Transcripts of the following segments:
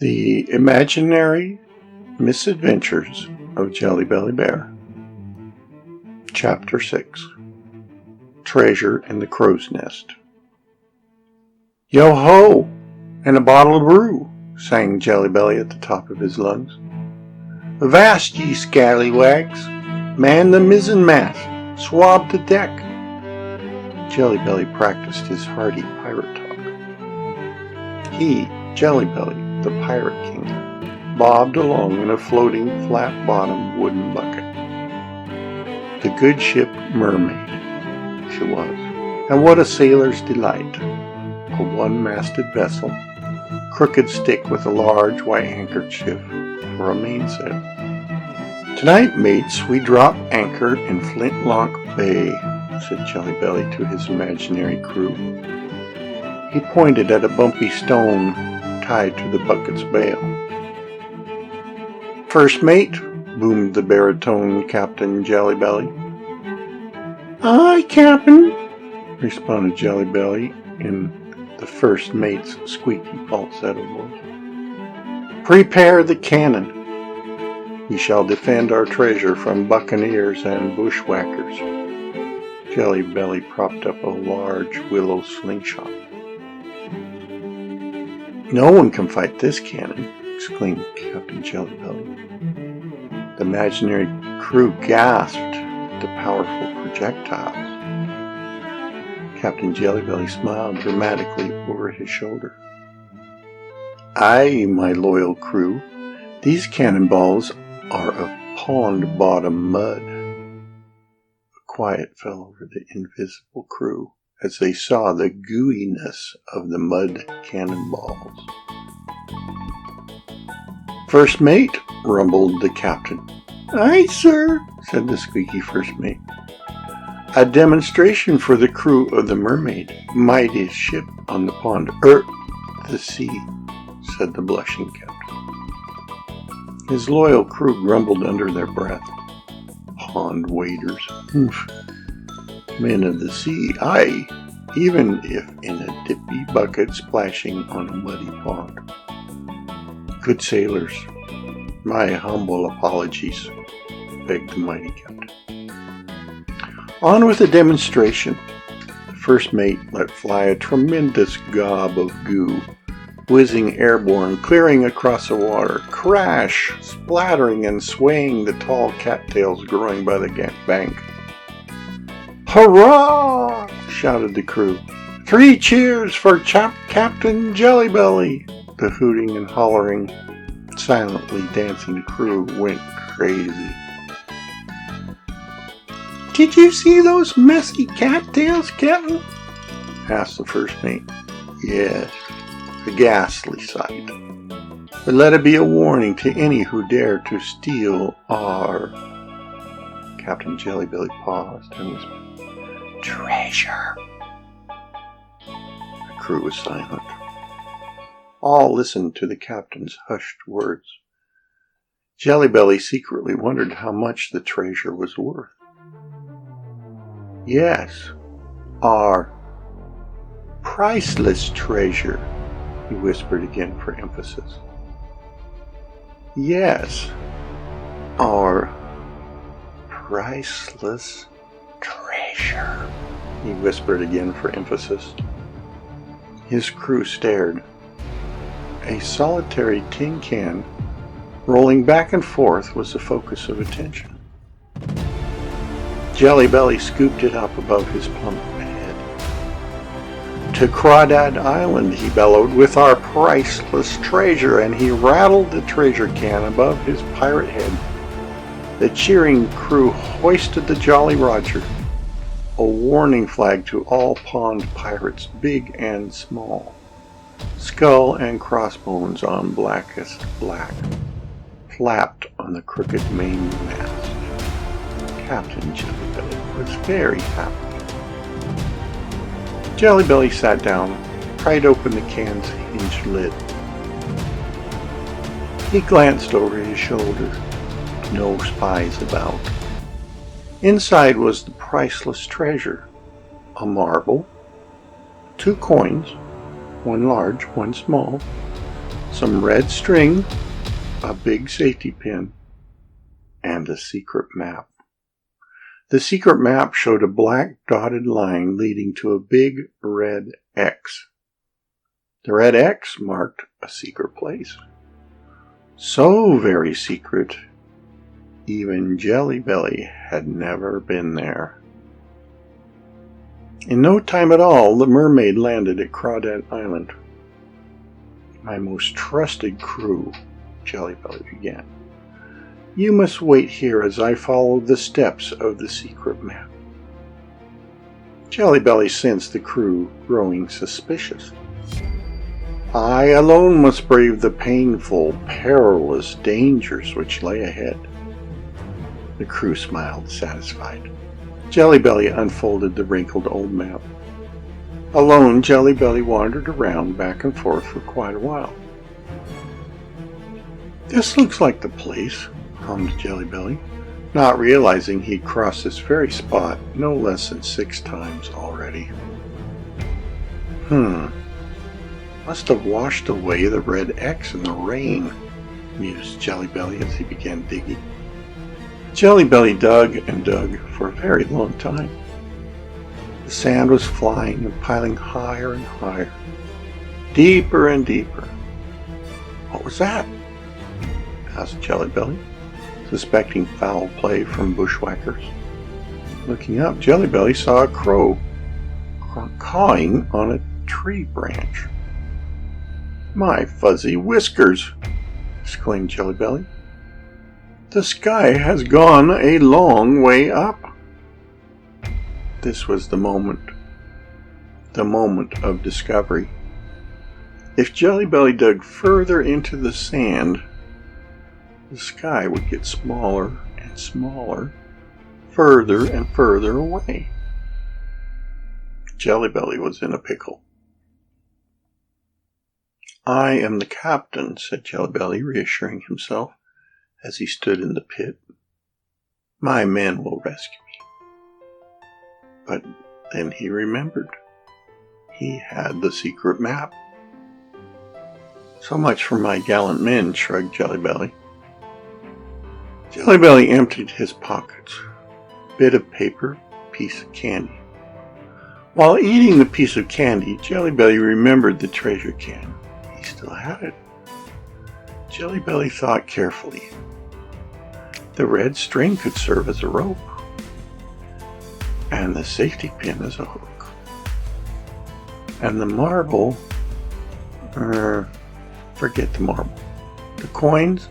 The Imaginary Misadventures of Jelly Belly Bear. Chapter 6. Treasure in the Crow's Nest. Yo-ho! And a bottle of brew, sang Jelly Belly at the top of his lungs. Avast, ye scallywags! Man the mizzen-mast! Swab the deck! Jelly Belly practiced his hearty pirate talk. He, Jelly Belly, the Pirate King, bobbed along in a floating, flat-bottomed wooden bucket. The good ship Mermaid, she was, and what a sailor's delight! A one-masted vessel, crooked stick with a large white handkerchief for a mainsail. Tonight, mates, we drop anchor in Flintlock Bay, said Jelly Belly to his imaginary crew. He pointed at a bumpy stone tied to the bucket's bail. First mate, boomed the baritone Captain Jelly Belly. Aye, Captain, responded Jelly Belly in the first mate's squeaky falsetto voice. Prepare the cannon. We shall defend our treasure from buccaneers and bushwhackers. Jelly Belly propped up a large willow slingshot. No one can fight this cannon, exclaimed Captain Jelly Belly. The imaginary crew gasped at the powerful projectiles. Captain Jelly Belly smiled dramatically over his shoulder. Aye, my loyal crew, these cannonballs are of pond-bottom mud. A quiet fell over the invisible crew as they saw the gooiness of the mud cannonballs. First mate, rumbled the captain. Aye, sir, said the squeaky first mate. A demonstration for the crew of the Mermaid, mightiest ship on the pond, the sea, said the blushing captain. His loyal crew grumbled under their breath. Pond waders. Men of the sea, aye, even if in a dippy bucket splashing on a muddy pond. Good sailors, my humble apologies, begged the mighty captain. On with the demonstration. The first mate let fly a tremendous gob of goo, whizzing airborne, clearing across the water, crash, splattering and swaying the tall cattails growing by the bank. Hurrah! Shouted the crew. 3 cheers for Captain Jelly Belly! The hooting and hollering, silently dancing crew went crazy. Did you see those messy cattails, Captain? Asked the first mate. Yes, a ghastly sight. But let it be a warning to any who dare to steal our... Captain Jelly Belly paused and whispered, treasure. The crew was silent. All listened to the captain's hushed words. Jelly Belly secretly wondered how much the treasure was worth. Yes, our priceless treasure, he whispered again for emphasis. Yes, our priceless treasure, he whispered again for emphasis. His crew stared. A solitary tin can rolling back and forth was the focus of attention. Jelly Belly scooped it up above his plump head. To Crawdad Island, he bellowed, with our priceless treasure, and he rattled the treasure can above his pirate head. The cheering crew hoisted the Jolly Roger, a warning flag to all pond pirates, big and small. Skull and crossbones on blackest black, flapped on the crooked mainmast. Captain Jelly Belly was very happy. Jelly Belly sat down, pried open the can's hinged lid. He glanced over his shoulder. No spies about. Inside was the priceless treasure, a marble, 2 coins, one large, one small, some red string, a big safety pin, and a secret map. The secret map showed a black dotted line leading to a big red X. The red X marked a secret place. So very secret, even Jelly Belly had never been there. In no time at all, the mermaid landed at Crawdad Island. "My most trusted crew," Jelly Belly began. "You must wait here as I follow the steps of the secret map." Jelly Belly sensed the crew growing suspicious. "I alone must brave the painful, perilous dangers which lay ahead." The crew smiled, satisfied. Jelly Belly unfolded the wrinkled old map. Alone, Jelly Belly wandered around back and forth for quite a while. "This looks like the place," hummed Jelly Belly, not realizing he'd crossed this very spot no less than 6 times already. Must have washed away the red X in the rain," mused Jelly Belly as he began digging. Jelly Belly dug and dug for a very long time. The sand was flying and piling higher and higher, deeper and deeper. "What was that?" asked Jelly Belly, suspecting foul play from bushwhackers. Looking up, Jelly Belly saw a crow cawing on a tree branch. "My fuzzy whiskers!" exclaimed Jelly Belly. "The sky has gone a long way up." This was the moment of discovery. If Jelly Belly dug further into the sand, the sky would get smaller and smaller, further and further away. Jelly Belly was in a pickle. "I am the captain," said Jelly Belly, reassuring himself as he stood in the pit. "My men will rescue me." But then he remembered. He had the secret map. "So much for my gallant men," shrugged Jelly Belly. Jelly Belly emptied his pockets. Bit of paper, piece of candy. While eating the piece of candy, Jelly Belly remembered the treasure can. He still had it. Jelly Belly thought carefully. The red string could serve as a rope, and the safety pin as a hook. And the marble, forget the marble. The coins,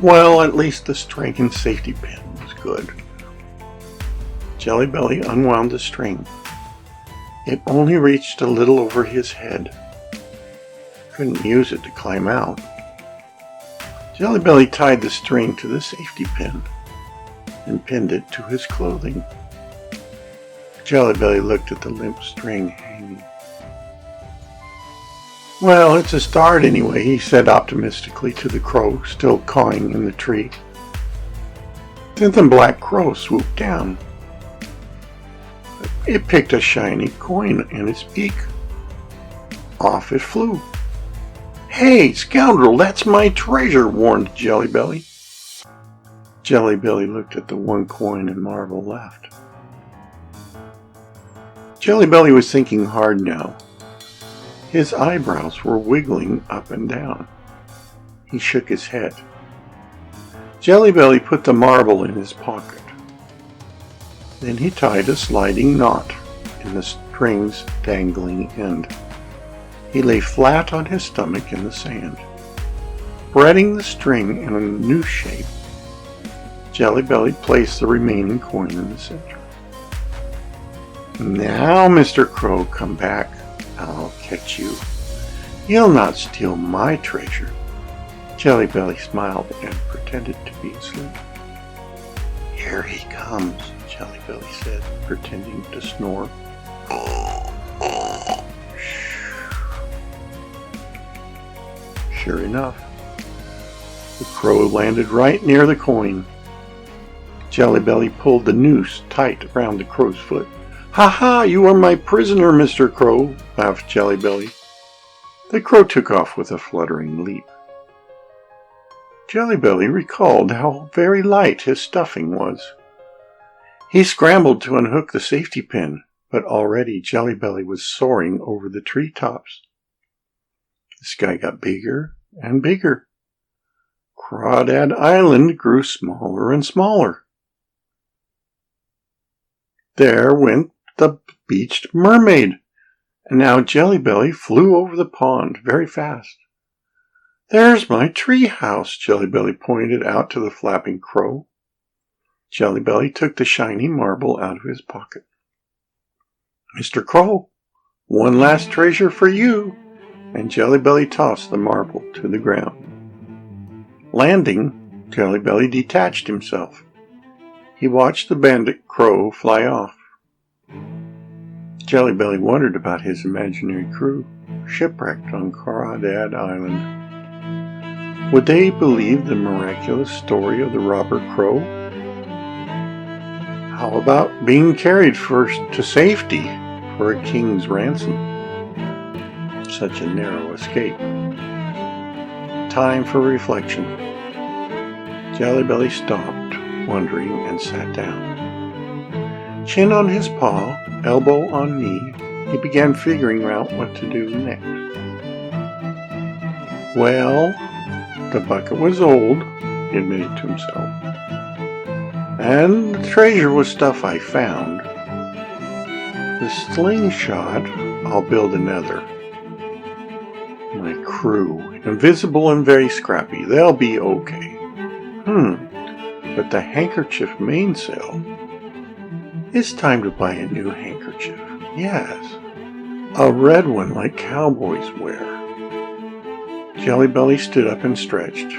well, at least the string and safety pin was good. Jelly Belly unwound the string. It only reached a little over his head. Couldn't use it to climb out. Jelly Belly tied the string to the safety pin and pinned it to his clothing. Jelly Belly looked at the limp string hanging. "Well, it's a start anyway," he said optimistically to the crow still cawing in the tree. Then the black crow swooped down. It picked a shiny coin in its beak. Off it flew. "Hey, scoundrel, that's my treasure," warned Jelly Belly. Jelly Belly looked at the one coin and marble left. Jelly Belly was thinking hard now. His eyebrows were wiggling up and down. He shook his head. Jelly Belly put the marble in his pocket. Then he tied a sliding knot in the string's dangling end. He lay flat on his stomach in the sand. Spreading the string in a new shape, Jelly Belly placed the remaining coin in the center. "Now, Mr. Crow, come back. I'll catch you. You'll not steal my treasure." Jelly Belly smiled and pretended to be asleep. "Here he comes," Jelly Belly said, pretending to snore. Sure enough, the crow landed right near the coin. Jelly Belly pulled the noose tight around the crow's foot. "Ha ha! You are my prisoner, Mr. Crow," laughed Jelly Belly. The crow took off with a fluttering leap. Jelly Belly recalled how very light his stuffing was. He scrambled to unhook the safety pin, but already Jelly Belly was soaring over the treetops. The sky got bigger and bigger. Crawdad Island grew smaller and smaller. There went the beached mermaid, and now Jelly Belly flew over the pond very fast. "There's my tree house," Jelly Belly pointed out to the flapping crow. Jelly Belly took the shiny marble out of his pocket. "Mr. Crow, one last treasure for you," and Jelly Belly tossed the marble to the ground. Landing, Jelly Belly detached himself. He watched the bandit crow fly off. Jelly Belly wondered about his imaginary crew, shipwrecked on Crawdad Island. Would they believe the miraculous story of the robber crow? How about being carried first to safety for a king's ransom? Such a narrow escape. Time for reflection. Jelly Belly stopped, wondering, and sat down. Chin on his paw, elbow on knee, he began figuring out what to do next. Well, the bucket was old, he admitted to himself. And the treasure was stuff I found. The slingshot, I'll build another. My crew, invisible and very scrappy, they'll be okay. But the handkerchief mainsail. It's time to buy a new handkerchief. Yes, a red one like cowboys wear. Jelly Belly stood up and stretched.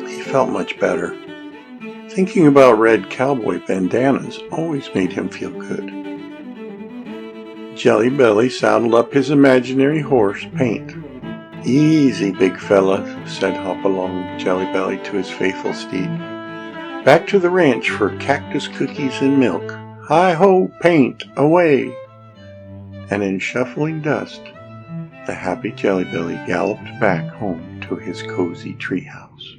He felt much better. Thinking about red cowboy bandanas always made him feel good. Jelly Belly saddled up his imaginary horse, Paint. "Easy, big fella," said Hopalong Jelly Belly to his faithful steed. "Back to the ranch for cactus cookies and milk. Hi-ho, Paint, away!" And in shuffling dust, the happy Jelly Belly galloped back home to his cozy treehouse.